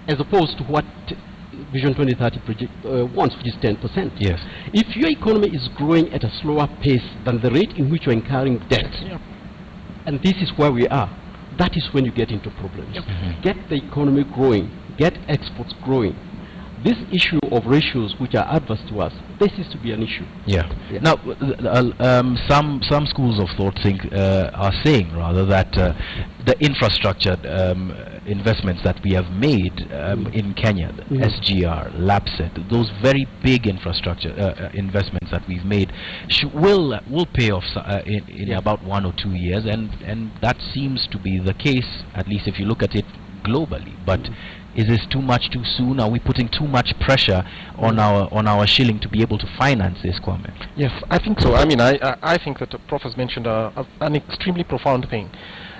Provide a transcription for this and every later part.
as opposed to what Vision 2030 project wants, which is 10%. Yes. If your economy is growing at a slower pace than the rate in which you're incurring debt, and this is where we are, that is when you get into problems. Get the economy growing, get exports growing. This issue of ratios which are adverse to us, this is to be an issue. Now, some schools of thought are saying rather that the infrastructure investments that we have made in Kenya, SGR, LAPSET, those very big infrastructure investments that we've made will pay off in about 1 or 2 years, and that seems to be the case, at least if you look at it globally. But is this too much too soon? Are we putting too much pressure on our shilling to be able to finance this, Kwame? Yes, I think so. I mean, I think that the Prof has mentioned an extremely profound thing.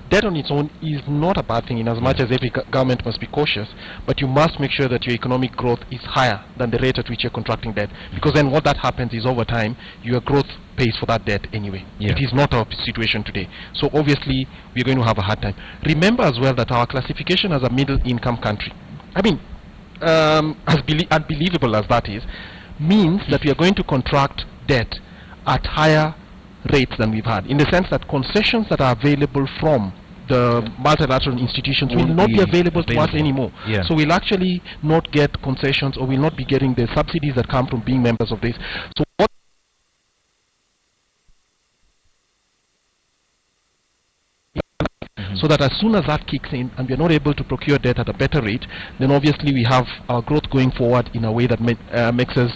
Debt on its own is not a bad thing, in as much as every government must be cautious, but you must make sure that your economic growth is higher than the rate at which you're contracting debt, because then what that happens is over time your growth pays for that debt anyway. It is not our situation today, so obviously we're going to have a hard time. Remember as well that our classification as a middle income country, I mean, as unbelievable as that is, means that we are going to contract debt at higher rates than we've had, in the sense that concessions that are available from the multilateral institutions will not be available to us anymore. So we'll actually not get concessions, or we'll not be getting the subsidies that come from being members of this. So what so that as soon as that kicks in and we're not able to procure debt at a better rate, then obviously we have our growth going forward in a way that makes us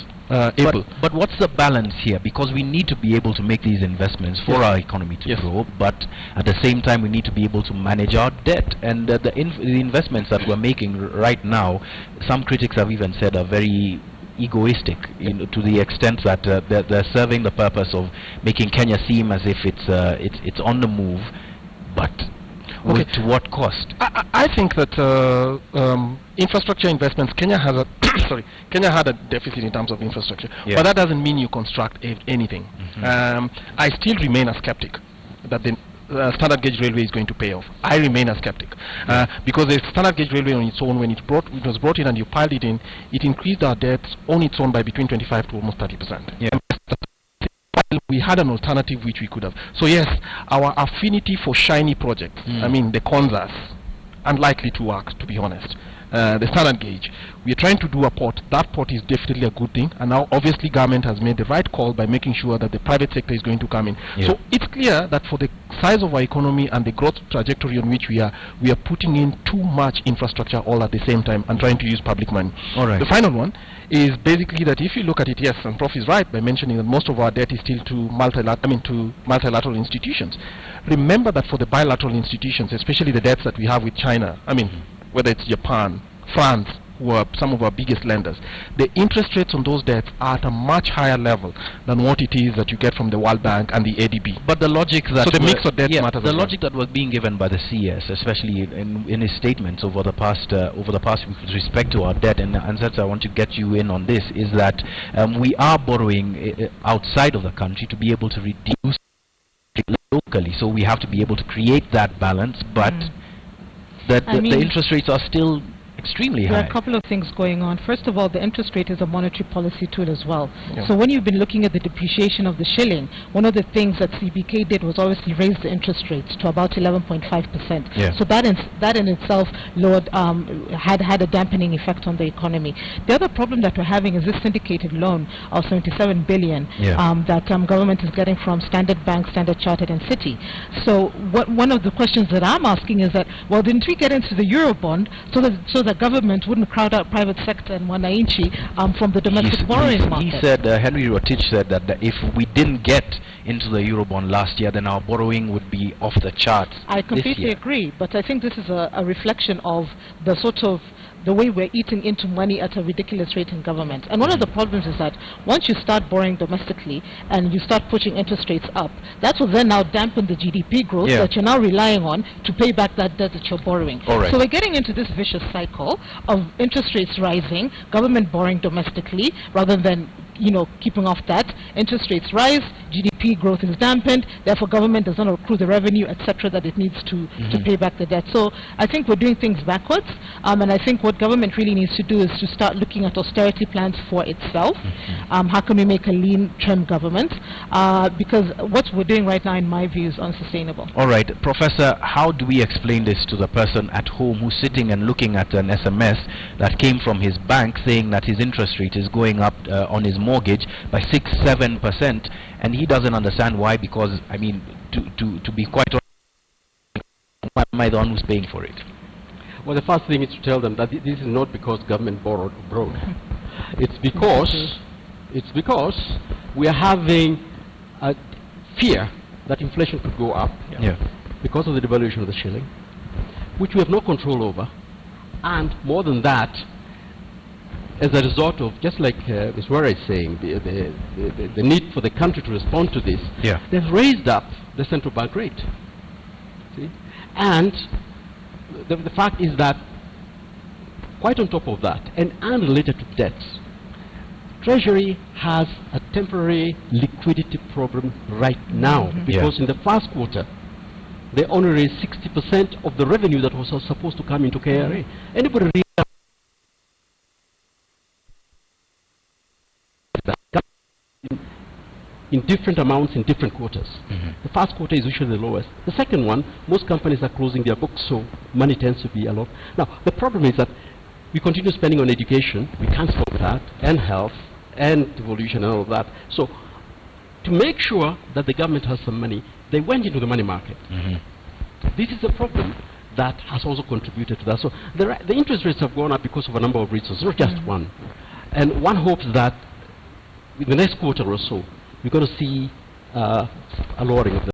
able. But what's the balance here? Because we need to be able to make these investments for our economy to grow, but at the same time we need to be able to manage our debt. And the investments that we're making right now, some critics have even said are very egoistic, to the extent that they're serving the purpose of making Kenya seem as if it's on the move, but to what cost? I think that infrastructure investments, Kenya has a Kenya had a deficit in terms of infrastructure, but that doesn't mean you construct anything. I still remain a skeptic that the standard gauge railway is going to pay off. I remain a skeptic because the standard gauge railway on its own, when it was brought in and you piled it in, it increased our debts on its own by between 25 to almost 30%. We had an alternative which we could have. So yes, our affinity for shiny projects, I mean the Konzas, unlikely to work, to be honest. The standard gauge, we are trying to do a port. That port is definitely a good thing, and now obviously government has made the right call by making sure that the private sector is going to come in. So it's clear that for the size of our economy and the growth trajectory on which we are putting in too much infrastructure all at the same time and trying to use public money. The final one is basically that if you look at it, yes, and Prof is right by mentioning that most of our debt is still to multilateral institutions. Remember that for the bilateral institutions, especially the debts that we have with China, I mean, whether it's Japan, France, who are some of our biggest lenders, the interest rates on those debts are at a much higher level than what it is that you get from the World Bank and the ADB. But the logic that the mix of debt matters. The logic that was being given by the CS, especially in his statements over the past week with respect to our debt, and Ansatsa, I want to get you in on this, is that we are borrowing outside of the country to be able to reduce it locally. So we have to be able to create that balance, but the interest rates are still extremely high. There are a couple of things going on. First of all, the interest rate is a monetary policy tool as well. So when you've been looking at the depreciation of the shilling, one of the things that CBK did was obviously raise the interest rates to about 11.5%. So that in itself lowered, had a dampening effect on the economy. The other problem that we're having is this syndicated loan of 77 billion that government is getting from Standard Bank, Standard Chartered, and Citi. So one of the questions that I'm asking is that, well, didn't we get into the Eurobond so that government wouldn't crowd out private sector and wananchi from the domestic borrowing market? He said, Henry Rotich said that if we didn't get into the Eurobond last year, then our borrowing would be off the charts. I completely agree, but I think this is a reflection of the sort of the way we're eating into money at a ridiculous rate in government. And one of the problems is that once you start borrowing domestically and you start pushing interest rates up, that will then now dampen the GDP growth that you're now relying on to pay back that debt that you're borrowing. So we're getting into this vicious cycle of interest rates rising, government borrowing domestically rather than keeping off that. Interest rates rise, GDP GDP growth is dampened, therefore government does not accrue the revenue, etc., that it needs to pay back the debt. So I think we're doing things backwards, and I think what government really needs to do is to start looking at austerity plans for itself. How can we make a lean, trim government? Because what we're doing right now, in my view, is unsustainable. All right, Professor, how do we explain this to the person at home who's sitting and looking at an SMS that came from his bank saying that his interest rate is going up on his mortgage by 6-7%, and he doesn't understand why? Because, I mean, to be quite honest, why am I the one who's paying for it? Well, the first thing is to tell them that this is not because government borrowed abroad. It's because we are having a fear that inflation could go up because of the devaluation of the shilling, which we have no control over, and more than that, as a result of, just like Ms. Wara is saying, the need for the country to respond to this, they've raised up the central bank rate. See? And the fact is that, quite on top of that, and unrelated to debts, Treasury has a temporary liquidity problem right now, because in the first quarter, they only raised 60% of the revenue that was supposed to come into KRA. Anybody read that? In different amounts in different quarters. The first quarter is usually the lowest. The second one, most companies are closing their books, so money tends to be a lot. Now, the problem is that we continue spending on education, we can't stop that, and health, and devolution, and all of that. So, to make sure that the government has some money, they went into the money market. This is a problem that has also contributed to that. So, the interest rates have gone up because of a number of reasons, not just one. And one hopes that in the next quarter or so, we're going to see a lowering of the